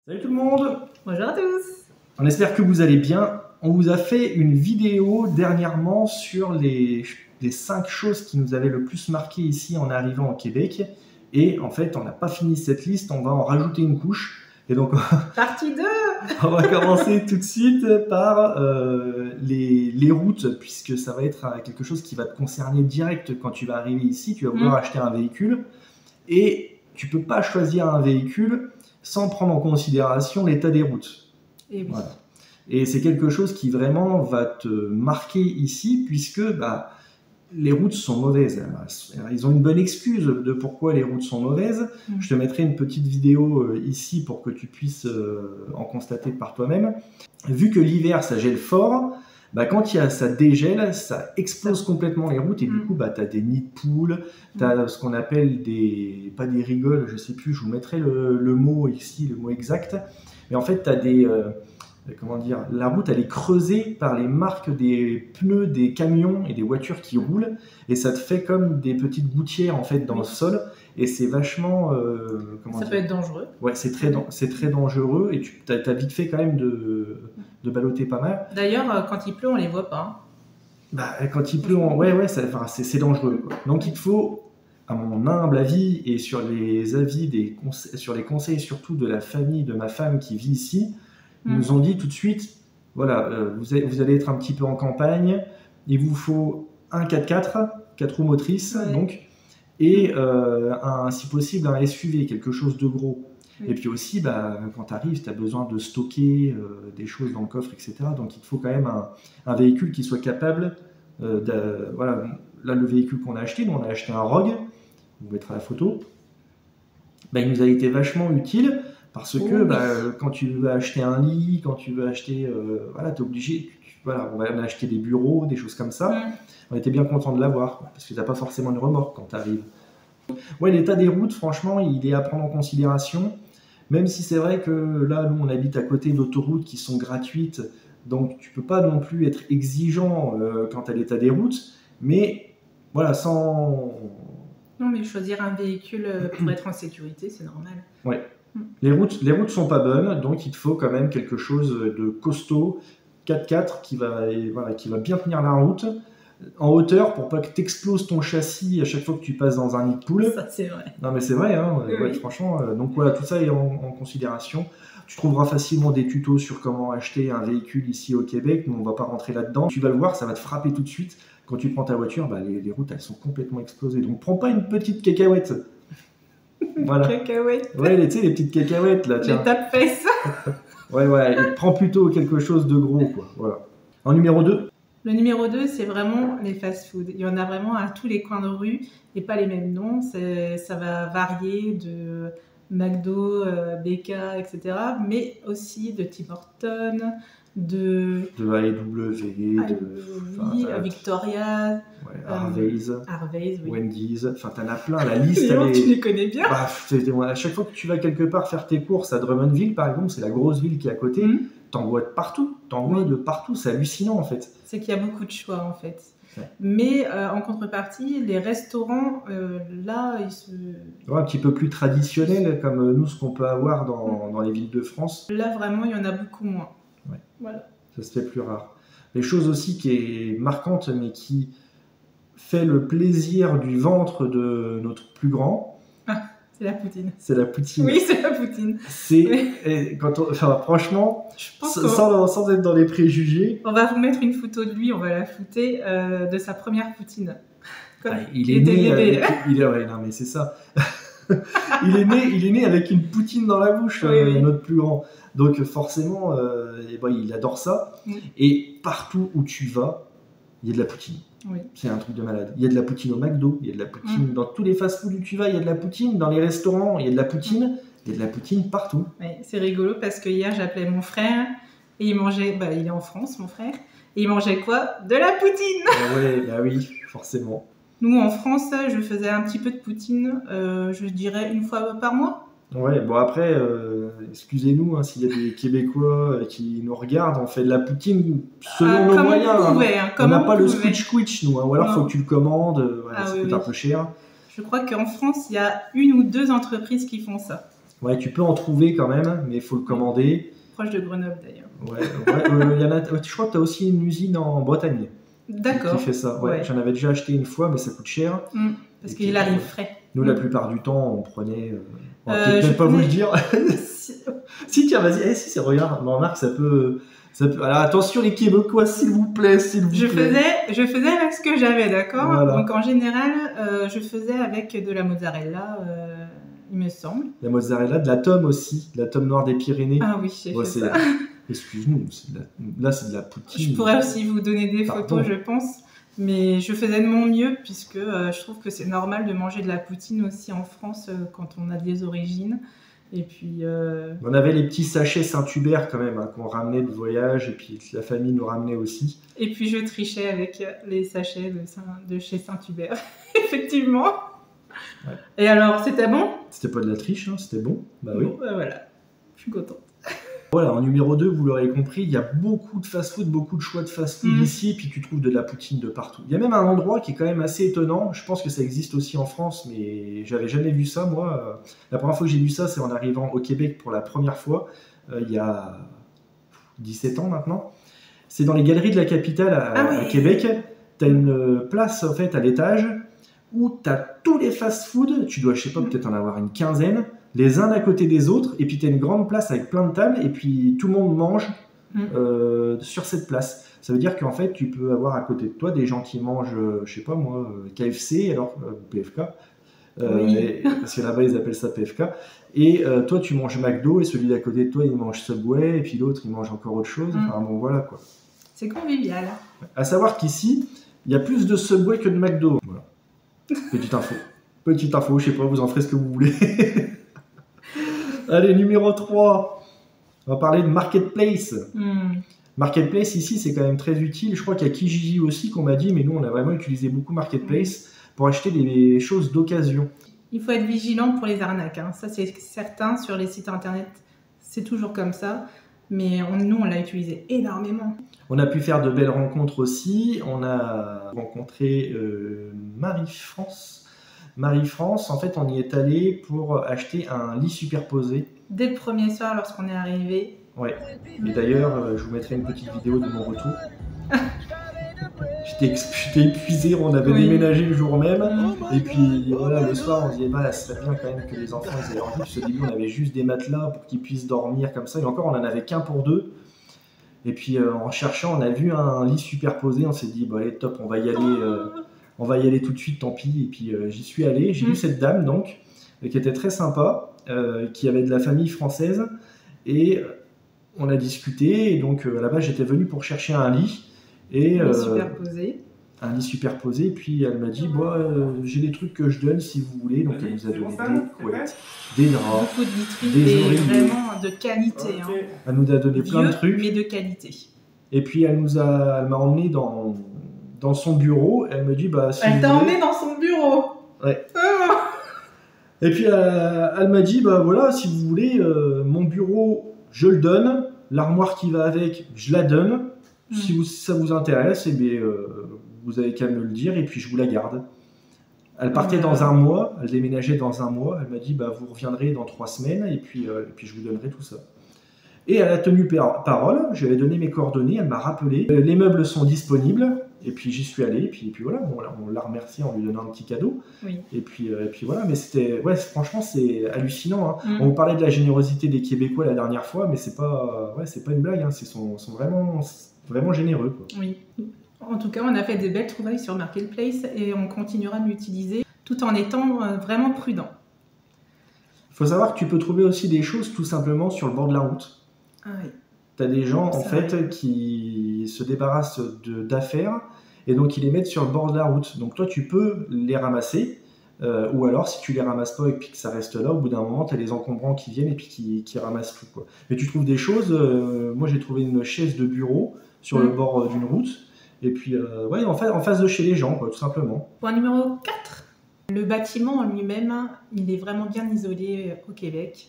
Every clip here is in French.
Salut tout le monde! Bonjour à tous! On espère que vous allez bien. On vous a fait une vidéo dernièrement sur les 5 choses qui nous avaient le plus marqué ici en arrivant au Québec. Et en fait, on n'a pas fini cette liste, on va en rajouter une couche. Et donc, Partie 2! On va commencer tout de suite par les routes, puisque ça va être quelque chose qui va te concerner direct quand tu vas arriver ici. Tu vas vouloir acheter un véhicule et tu ne peux pas choisir un véhicule sans prendre en considération l'état des routes. Et, oui. Voilà. Et c'est quelque chose qui vraiment va te marquer ici, puisque les routes sont mauvaises. Ils ont une bonne excuse de pourquoi les routes sont mauvaises. Je te mettrai une petite vidéo ici pour que tu puisses en constater par toi-même. Vu que l'hiver, ça gèle fort, quand ça dégèle, ça explose complètement les routes et du coup, tu as des nids de poules, tu as ce qu'on appelle pas des rigoles, je sais plus, je vous mettrai le mot ici, le mot exact. Mais en fait, tu as des... la route elle est creusée par les marques des pneus des camions et des voitures qui roulent et ça te fait comme des petites gouttières en fait dans le sol et c'est vachement ça peut être dangereux. Ouais, c'est très dangereux et tu as vite fait quand même de balloter pas mal. D'ailleurs quand il pleut on les voit pas. Quand il pleut c'est dangereux quoi. Donc il te faut, à mon humble avis et sur les avis sur les conseils surtout de la famille de ma femme qui vit ici, ils nous ont dit tout de suite, voilà, vous allez être un petit peu en campagne, il vous faut un 4x4, 4 roues motrices, donc, et si possible un SUV, quelque chose de gros. Et puis aussi, quand tu arrives, tu as besoin de stocker des choses dans le coffre, etc. Donc il te faut quand même un véhicule qui soit capable, voilà, là le véhicule qu'on a acheté, nous on a acheté un Rogue, on vous mettra la photo, il nous a été vachement utile. Parce que quand tu veux acheter un lit, quand tu veux acheter, tu es obligé, on va acheter des bureaux, des choses comme ça. On était bien content de l'avoir, parce que tu n'as pas forcément une remorque quand tu arrives. Ouais, l'état des routes, franchement, il est à prendre en considération. Même si c'est vrai que là, nous, on habite à côté d'autoroutes qui sont gratuites, donc tu ne peux pas non plus être exigeant quant à l'état des routes. Mais voilà, sans... Non, mais choisir un véhicule pour être en sécurité, c'est normal. Ouais. Les routes sont pas bonnes, donc il te faut quand même quelque chose de costaud, 4x4 qui va bien tenir la route, en hauteur pour pas que tu exploses ton châssis à chaque fois que tu passes dans un nid de poule. Ça c'est vrai. Non mais c'est vrai, hein, oui. Franchement. Donc voilà, tout ça est en considération. Tu trouveras facilement des tutos sur comment acheter un véhicule ici au Québec, mais on va pas rentrer là-dedans. Tu vas le voir, ça va te frapper tout de suite. Quand tu prends ta voiture, les routes elles sont complètement explosées. Donc prends pas une petite cacahuète. Voilà. Cacahuètes. Ouais, les petites cacahuètes là, tiens. Les tape-fesses. ouais, et prends plutôt quelque chose de gros, quoi. Voilà. En numéro 2. Le numéro 2, c'est vraiment les fast-food. Il y en a vraiment à tous les coins de rue et pas les mêmes noms. Ça va varier de McDo, BK, etc. Mais aussi de Tim Hortons, de AEW, Victoria, Harvey's, oui. Wendy's, enfin t'en as plein, la liste. Tu les connais bien. À chaque fois que tu vas quelque part faire tes courses à Drummondville, par exemple, c'est la grosse ville qui est à côté, t'en vois de partout, c'est hallucinant en fait. C'est qu'il y a beaucoup de choix en fait. Ouais. Mais en contrepartie, les restaurants, là, ils se... un petit peu plus traditionnels, comme nous, ce qu'on peut avoir dans les villes de France. Là, vraiment, il y en a beaucoup moins. Ouais. Voilà. Ça se fait plus rare. Les choses aussi qui est marquante, mais qui fait le plaisir du ventre de notre plus grand. C'est la poutine. C'est la poutine. Oui, c'est la poutine. Franchement, sans être dans les préjugés. On va vous mettre une photo de lui, on va la flouter, de sa première poutine. Il est né. Non mais c'est ça. il est né avec une poutine dans la bouche, notre plus grand. Donc forcément, il adore ça. Et partout où tu vas, il y a de la poutine. Oui. C'est un truc de malade. Il y a de la poutine au McDo, il y a de la poutine dans tous les fast-food où tu vas, il y a de la poutine dans les restaurants, il y a de la poutine, il y a de la poutine partout. Oui, c'est rigolo parce que hier j'appelais mon frère et il mangeait, il est en France mon frère, et il mangeait quoi? De la poutine. Oui, forcément. Nous en France, je faisais un petit peu de poutine, je dirais une fois par mois. Ouais, bon après, excusez-nous s'il y a des Québécois qui nous regardent, on fait de la poutine selon nos moyens. On n'a pas le squitch nous, ou alors il faut que tu le commandes, ça coûte un peu cher. Je crois qu'en France, il y a 1 ou 2 entreprises qui font ça. Ouais, tu peux en trouver quand même, mais il faut le commander. Proche de Grenoble d'ailleurs. Ouais, y en a, je crois que tu as aussi une usine en Bretagne D'accord. qui fait ça. Ouais, j'en avais déjà acheté une fois, mais ça coûte cher. Parce qu'il arrive frais. Nous, la plupart du temps, on prenait. On va peut-être même pas vous le dire. Si, tiens, vas-y. Si, regarde, remarque, ça peut. Alors attention, les Québécois, s'il vous plaît, Je faisais avec ce que j'avais, d'accord. Voilà. Donc en général, je faisais avec de la mozzarella, il me semble. La mozzarella, de la tome aussi, de la tome noire des Pyrénées. Ah oui, j'ai fait ça. Excuse-nous, là c'est de la poutine. Je pourrais aussi vous donner des photos, je pense. Mais je faisais de mon mieux, puisque je trouve que c'est normal de manger de la poutine aussi en France quand on a des origines. Et puis, on avait les petits sachets Saint-Hubert quand même, qu'on ramenait de voyage, et puis la famille nous ramenait aussi. Et puis je trichais avec les sachets de chez Saint-Hubert, effectivement. Ouais. Et alors, c'était bon? C'était pas de la triche, hein, c'était bon. Bah oui. Bon, voilà, je suis contente. Voilà, en numéro 2, vous l'aurez compris, il y a beaucoup de fast-food, beaucoup de choix de fast-food ici, et puis tu trouves de la poutine de partout. Il y a même un endroit qui est quand même assez étonnant, je pense que ça existe aussi en France, mais j'avais jamais vu ça, moi. La première fois que j'ai vu ça, c'est en arrivant au Québec pour la première fois, il y a 17 ans maintenant. C'est dans les galeries de la capitale à Québec. Tu as une place, en fait, à l'étage, où tu as tous les fast-food, tu dois, je sais pas, peut-être en avoir une quinzaine, les uns à côté des autres, et puis tu as une grande place avec plein de tables, et puis tout le monde mange sur cette place. Ça veut dire qu'en fait, tu peux avoir à côté de toi des gens qui mangent, je sais pas moi, KFC, alors PFK, parce que là-bas ils appellent ça PFK, et toi tu manges McDo, et celui d'à côté de toi il mange Subway, et puis l'autre il mange encore autre chose, enfin bon voilà quoi. C'est convivial. À savoir qu'ici, il y a plus de Subway que de McDo. Voilà. Petite info, je sais pas, vous en ferez ce que vous voulez. Allez, numéro 3. On va parler de Marketplace. Marketplace, ici, c'est quand même très utile. Je crois qu'il y a Kijiji aussi qu'on m'a dit, mais nous, on a vraiment utilisé beaucoup Marketplace pour acheter des choses d'occasion. Il faut être vigilant pour les arnaques. Hein. Ça, c'est certain. Sur les sites internet, c'est toujours comme ça. Mais nous, on l'a utilisé énormément. On a pu faire de belles rencontres aussi. On a rencontré Marie-France. Marie-France, en fait, on y est allé pour acheter un lit superposé. Dès le premier soir, lorsqu'on est arrivé. Ouais. Et d'ailleurs, je vous mettrai une petite vidéo de mon retour. J'étais épuisé, on avait déménagé le jour même. Et puis voilà, le soir, on se disait, bah, ça serait bien quand même que les enfants aient leur lit. Parce qu'au début, on avait juste des matelas pour qu'ils puissent dormir comme ça. Et encore, on en avait qu'un pour deux. Et puis en cherchant, on a vu un lit superposé. On s'est dit, bah, allez, top, on va y aller. On va y aller tout de suite, tant pis. Et puis j'y suis allé. J'ai vu cette dame, donc, qui était très sympa, qui avait de la famille française. Et on a discuté. Et donc, à la base, j'étais venu pour chercher un lit. Et, un lit superposé. Et puis, elle m'a dit, j'ai des trucs que je donne si vous voulez. Donc, elle nous a donné des couettes, des draps, des oreillers. Vraiment de qualité. Okay. Hein. Elle nous a donné plein de trucs. Mais de qualité. Et puis, elle m'a emmené dans son bureau, elle me dit si elle t'a emmené dans son bureau. Ouais. Et puis elle m'a dit voilà, si vous voulez mon bureau, je le donne, l'armoire qui va avec, je la donne. Si ça vous intéresse, vous avez qu'à me le dire et puis je vous la garde. Elle partait dans un mois, elle déménageait dans un mois, elle m'a dit vous reviendrez dans 3 semaines et puis je vous donnerai tout ça. Et elle a tenu parole, je lui ai donné mes coordonnées, elle m'a rappelé, les meubles sont disponibles. Et puis j'y suis allé, et puis voilà, on l'a remercié en lui donnant un petit cadeau. Oui. Et puis voilà, mais franchement, c'est hallucinant. Hein. On vous parlait de la générosité des Québécois la dernière fois, mais c'est pas une blague. Hein. Ils sont vraiment généreux. Quoi. Oui. En tout cas, on a fait des belles trouvailles sur Marketplace et on continuera de l'utiliser tout en étant vraiment prudent. Il faut savoir que tu peux trouver aussi des choses tout simplement sur le bord de la route. Ah oui. Tu as des gens en fait qui se débarrassent d'affaires et donc ils les mettent sur le bord de la route. Donc toi tu peux les ramasser ou alors si tu les ramasses pas et puis que ça reste là, au bout d'un moment tu as les encombrants qui viennent et puis qui ramassent tout. Quoi. Mais tu trouves des choses, moi j'ai trouvé une chaise de bureau sur le bord d'une route et puis en face de chez les gens, quoi, tout simplement. Point numéro 4, le bâtiment en lui-même, il est vraiment bien isolé au Québec.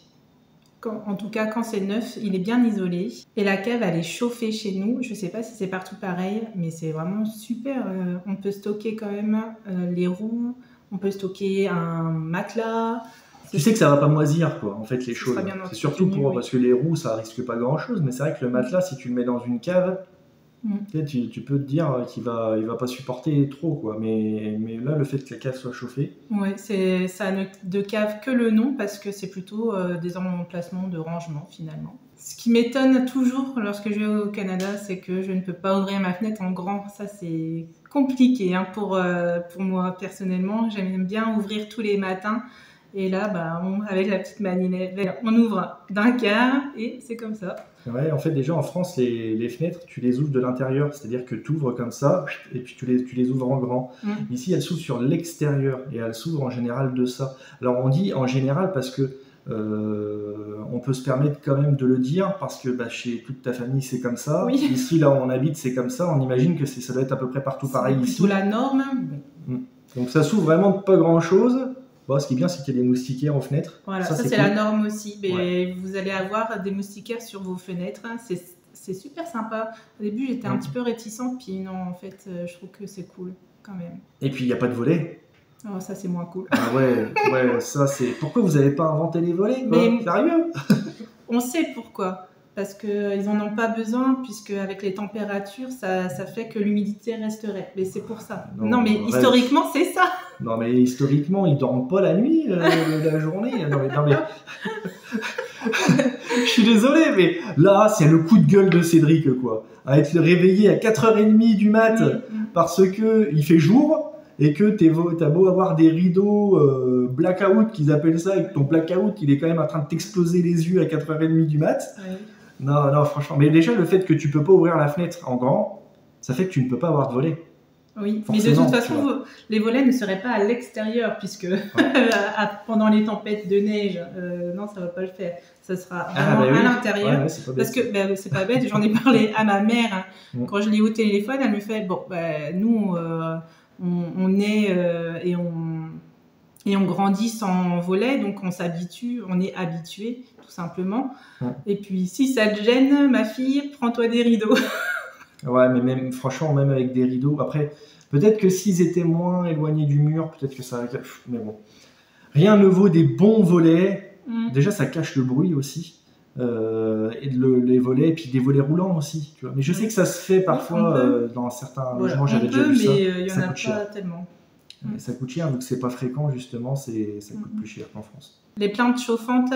En tout cas, quand c'est neuf, il est bien isolé. Et la cave, elle est chauffée chez nous. Je ne sais pas si c'est partout pareil, mais c'est vraiment super. On peut stocker quand même les roues, on peut stocker un matelas. Tu sais que ça va pas moisir, quoi, en fait, les choses. sera bien C'est surtout entretenu, oui. parce que les roues, ça risque pas grand-chose, mais c'est vrai que le matelas, si tu le mets dans une cave, Mm. tu peux te dire qu'il il va pas supporter trop, quoi. Mais là, le fait que la cave soit chauffée, Ouais, ça n'a de cave que le nom parce que c'est plutôt des emplacements de rangement finalement. Ce qui m'étonne toujours lorsque je vais au Canada, c'est que je ne peux pas ouvrir ma fenêtre en grand. Ça, c'est compliqué hein, pour moi personnellement. J'aime bien ouvrir tous les matins. Et là, bah, avec la petite manivelle, on ouvre d'un quart et c'est comme ça. ouais, en fait, déjà en France, les fenêtres, tu les ouvres de l'intérieur, c'est-à-dire que tu ouvres comme ça, et puis tu les ouvres en grand. Mm. Ici, elles s'ouvrent sur l'extérieur, et elles s'ouvrent en général de ça. Alors, on dit en général parce que on peut se permettre quand même de le dire, parce que bah, chez toute ta famille, c'est comme ça. Oui. Ici, là où on habite, c'est comme ça. On imagine que ça doit être à peu près partout pareil C'est ici. plutôt la norme. Donc, ça s'ouvre vraiment de pas grand-chose. Bon, ce qui est bien, c'est qu'il y a des moustiquaires aux fenêtres. Voilà, ça c'est cool. la norme aussi. Mais Ouais. vous allez avoir des moustiquaires sur vos fenêtres. C'est super sympa. Au début, j'étais un petit peu réticente, puis non, en fait, je trouve que c'est cool quand même. Et puis, il n'y a pas de volets. Oh, ça c'est moins cool. Ah ouais, ça c'est... Pourquoi vous n'avez pas inventé les volets, quoi? Mais- Sérieux? On sait pourquoi. Parce qu'ils n'en ont pas besoin, puisque avec les températures, ça fait que l'humidité resterait. Mais c'est pour ça. Non, mais reste. historiquement, c'est ça. Non mais historiquement, ils dorment pas la nuit, la journée. Non mais... Je suis désolé, mais là, c'est le coup de gueule de Cédric, quoi. À être réveillé à 4h30 du mat parce que il fait jour et que t'as beau avoir des rideaux blackout, qu'ils appellent ça, et que ton blackout, il est quand même en train de t'exploser les yeux à 4h30 du mat. Ouais. Non, franchement. Mais déjà, le fait que tu peux pas ouvrir la fenêtre en grand, ça fait que tu ne peux pas avoir de volet. Oui, Forcément, mais de toute tu façon, les volets ne seraient pas à l'extérieur, puisque pendant les tempêtes de neige, non, ça ne va pas le faire. Ça sera vraiment à l'intérieur. Ouais, c'est pas bête. Parce que c'est pas bête, j'en ai parlé à ma mère. Quand je l'ai eu au téléphone, elle me fait bon, nous, on est et on grandit sans volet, donc on s'habitue, on est habitué, tout simplement. Et puis, si ça te gêne, ma fille, prends-toi des rideaux. Ouais, mais même, franchement, même avec des rideaux, après, peut-être que s'ils étaient moins éloignés du mur, peut-être que ça... Mais bon, rien ne vaut des bons volets. Déjà, ça cache le bruit aussi. Et les volets, et puis des volets roulants aussi. Tu vois. Mais je sais que ça se fait parfois dans certains logements, j'avais déjà vu ça. Mais il n'y en a pas cher. tellement. Et ça coûte cher, vu que c'est pas fréquent, justement, ça coûte plus cher qu'en France. Les plantes chauffantes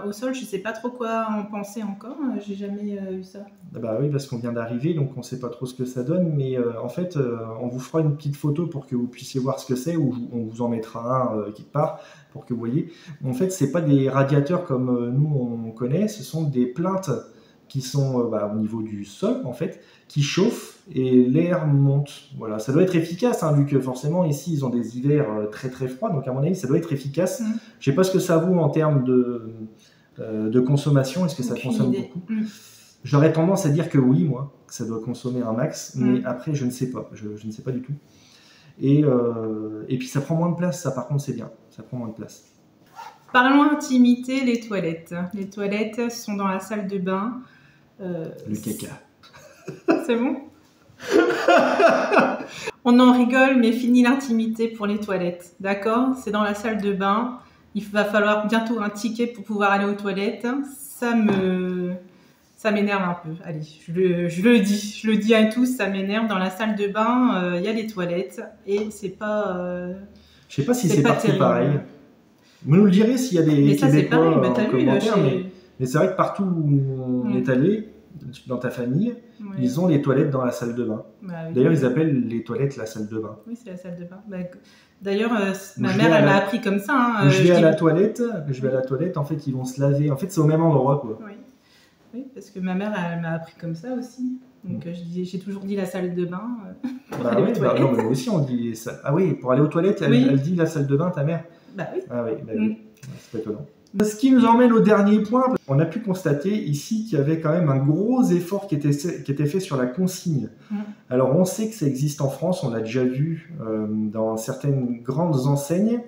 au sol, je ne sais pas trop quoi en penser encore. J'ai jamais eu ça. Bah oui, parce qu'on vient d'arriver, donc on ne sait pas trop ce que ça donne. Mais en fait, on vous fera une petite photo pour que vous puissiez voir ce que c'est, ou on vous en mettra un quelque part pour que vous voyez. En fait, c'est pas des radiateurs comme nous on connaît, ce sont des plaintes qui sont au niveau du sol, en fait, qui chauffent et l'air monte. Voilà, ça doit être efficace, hein, vu que forcément ici ils ont des hivers très très froids, donc à mon avis ça doit être efficace. Je sais pas ce que ça vaut en termes de consommation, est-ce que ça consomme beaucoup? J'aurais tendance à dire que oui, moi, que ça doit consommer un max, mais après je ne sais pas, je ne sais pas du tout. Et puis ça prend moins de place, ça par contre c'est bien, ça prend moins de place. Parlons intimité, les toilettes. Les toilettes sont dans la salle de bain. Le caca. C'est bon? On en rigole, mais fini l'intimité pour les toilettes. D'accord? C'est dans la salle de bain. Il va falloir bientôt un ticket pour pouvoir aller aux toilettes. Ça m'énerve un peu. Allez, je le dis à tous, ça m'énerve. Dans la salle de bain, il y a les toilettes et c'est pas. Je sais pas si c'est partout pareil. Vous nous le direz s'il y a des Québécois en commentaire, mais c'est vrai que partout où on est allé, dans ta famille, ils ont les toilettes dans la salle de bain. Bah, oui. D'ailleurs, ils appellent les toilettes la salle de bain. Oui, c'est la salle de bain. D'ailleurs, ma mère, elle m'a appris comme ça. Hein, je vais à la toilette, en fait, ils vont se laver. En fait, c'est au même endroit, quoi. Oui, parce que ma mère, elle m'a appris comme ça aussi. Donc, j'ai toujours dit la salle de bain pour aller aux toilettes. Non, mais moi aussi, on dit ça. Ah oui, pour aller aux toilettes, elle dit la salle de bain, ta mère? Bah oui. Ah oui, oui. C'est pas étonnant. Ce qui nous emmène au dernier point, on a pu constater ici qu'il y avait quand même un gros effort qui était fait sur la consigne. Alors on sait que ça existe en France, on l'a déjà vu dans certaines grandes enseignes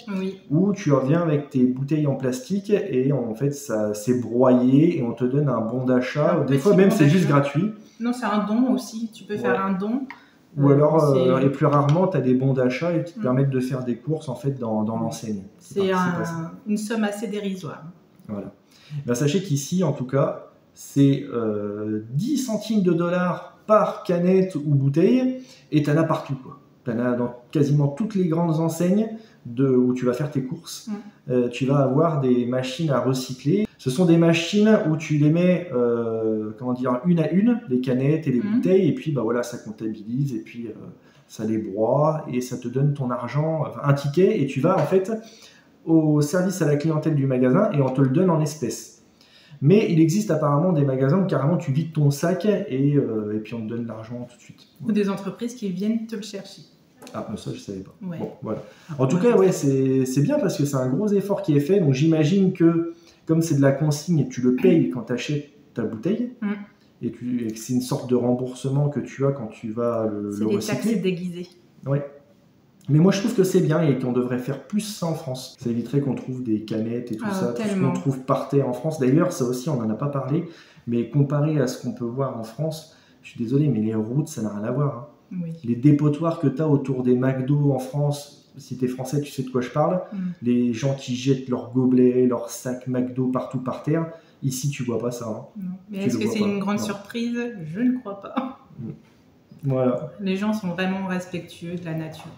où tu reviens avec tes bouteilles en plastique et en fait ça c'est broyé et on te donne un bon d'achat. Des fois même c'est juste gratuit. Non, c'est un don aussi, tu peux faire un don. Ou alors, c'est- et plus rarement, tu as des bons d'achat et qui te Mm. permettent de faire des courses en fait dans l'enseigne. C'est participe à ça. une somme assez dérisoire. Voilà. Ben, sachez qu'ici, en tout cas, c'est 10 centimes de dollars par canette ou bouteille, et tu en as partout, quoi. Tu en as dans quasiment toutes les grandes enseignes où tu vas faire tes courses. Tu vas avoir des machines à recycler. Ce sont des machines où tu les mets comment dire, une à une, les canettes et les bouteilles, et puis bah, voilà, ça comptabilise, et puis ça les broie, et ça te donne ton argent, enfin, un ticket, et tu vas en fait au service à la clientèle du magasin, et on te le donne en espèces. Mais il existe apparemment des magasins où carrément tu vides ton sac et puis on te donne l'argent tout de suite. Ou des entreprises qui viennent te le chercher. Ah, mais ça je savais pas. Ouais. Bon, voilà. En tout cas, ouais, c'est bien parce que c'est un gros effort qui est fait. Donc j'imagine que comme c'est de la consigne, tu le payes quand tu achètes ta bouteille. Et que c'est une sorte de remboursement que tu as quand tu vas le recycler. C'est des taxes déguisées. Ouais. Mais moi je trouve que c'est bien et qu'on devrait faire plus ça en France. Ça éviterait qu'on trouve des canettes et tout ça, tout ce qu'on trouve par terre en France. D'ailleurs, ça aussi on n'en a pas parlé, mais comparé à ce qu'on peut voir en France, je suis désolé, mais les routes ça n'a rien à voir. Hein. Oui. Les dépotoirs que tu as autour des McDo en France, si tu es français, tu sais de quoi je parle. Les gens qui jettent leurs gobelets, leurs sacs McDo partout par terre. Ici, tu vois pas ça. Hein. Non. Mais est-ce que c'est une grande surprise? Je ne crois pas. Voilà. Les gens sont vraiment respectueux de la nature.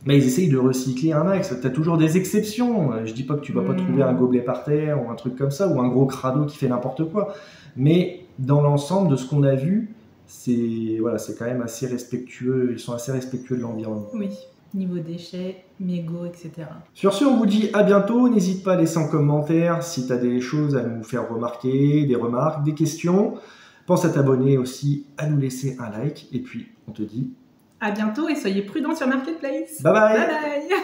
Mais ils essayent de recycler un max. Tu as toujours des exceptions. Je dis pas que tu vas pas trouver un gobelet par terre ou un truc comme ça, ou un gros crado qui fait n'importe quoi. Mais dans l'ensemble de ce qu'on a vu, c'est quand même assez respectueux. Ils sont assez respectueux de l'environnement. Oui. Niveau déchets, mégots, etc. Sur ce, on vous dit à bientôt. N'hésite pas à laisser en commentaire si tu as des choses à nous faire remarquer, des remarques, des questions. Pense à t'abonner aussi, à nous laisser un like. Et puis, on te dit à bientôt et soyez prudents sur Marketplace. Bye bye. Bye bye.